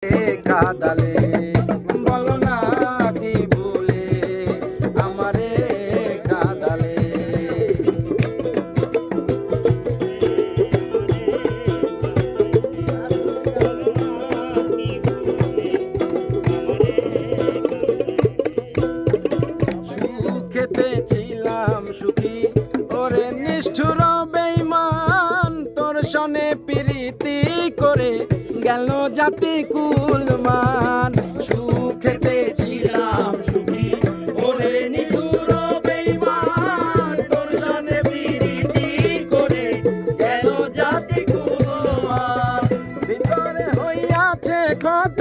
কাদালে বলো না কি ভুলে আমারে কাদালে। সুখেতে ছিলাম সুখী ওরে নিষ্ঠুর বেঈমান, তোর সনে প্রীতি করে গেল জাতি কুলমান। সুখেতে ছিলাম সুখী ওরে নিষ্ঠুর বেঈমান, তোর সনে প্রীতি করে গেল জাতি কুলমান। ভিতরে হইয়াছে ক্ষত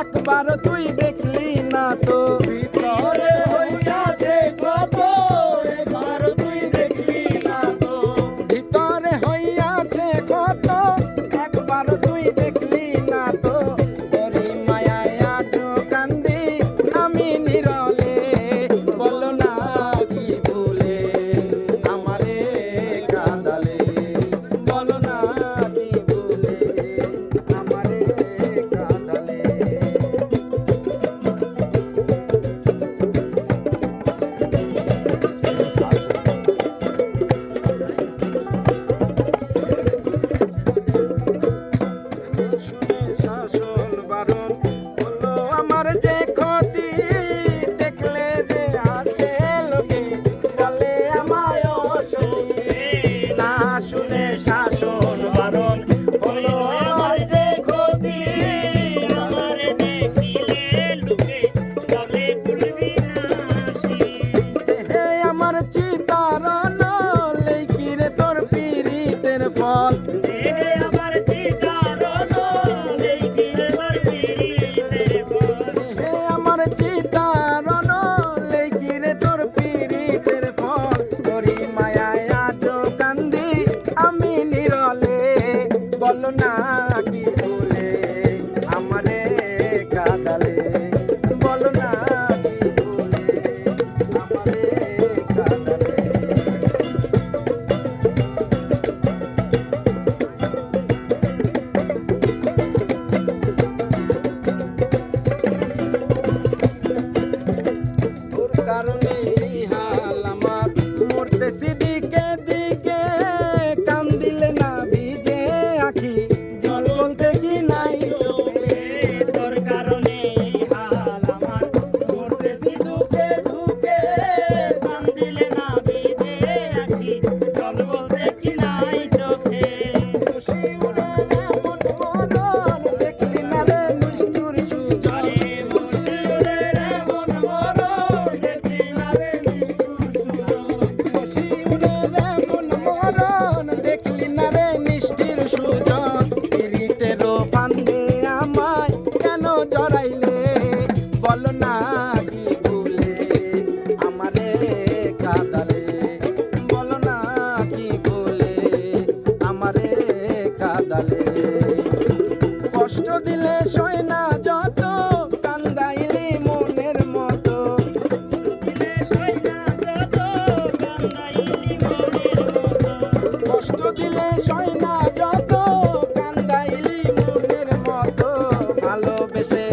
একবার তুই দেখলি না তো, ভিতরে হইয়াছে ক্ষত একবার তুই দেখলি না তো, ভিতরে হইয়াছে ক্ষত একবার তুই দেখলি না তো। তোরি মায়ায় আজ কান্দি আমি নিরলে, বলো না কি ভুলে আমারে কাঁদালে, বলো না কি ভুলে আমারে কাঁদালে। শাসন বারণ হলো আমার যে ক্ষতি, দেখলে যে আসে লোকে বলে আমায় অসতি। না শুনে শাসন বারণ হলো আমার যে ক্ষতি, আমার দেখিলে লোকে বলে ভুলবি নাসি। হে আমার চিতারণ লেকিরে তোর পীড়িতের ফল, দেহে আমার চিতারণ লেকিরে তোর পীড়িতের ফল। হে আমার চিতারণ লেকিরে তোর পীড়িতের ফল। তোরি মায়ায় আজ কান্দি আমি নিরলে, বলো না কি ভুলে আমারে কাঁদালে, বলো না কি ভুলে আমারে কাঁদালে। তোর কারণে হাল আমার মরতেছি দিকে দিকে, কান্দিলে না ভিজে আখি জল বলতে কি নাই চোখে। তোর কারণে হাল আমার মরতেছি দুঃখে দুঃখে, কান্দিলে না ভিজে আখি জল বলতে কি নাই চোখে। খুশি উড়ে এমন মরণ দেখলি না রে নিষ্ঠুর সুজন, আরে মুর্শিদের এমন মরণ দেখি না রে নিষ্ঠুর সুজন। খুশি উড়ে এমন মরণ দেখলি না রে নিষ্ঠুর সুজন। পীড়িতেরও ফান্দে আমায় কেন জড়াইলে, বলো না কি ভুলে আমারে কাঁদালে, বলো না কি ভুলে আমারে কাঁদালে। কষ্ট দিলে সয় না যত কান্দাইলি মনের মতো, দিলে সয় না যত কান্দাইলি মনের মতো। কষ্ট দিলে সয় না যত কান্দাইলি মনের মতো। ভালোবেসে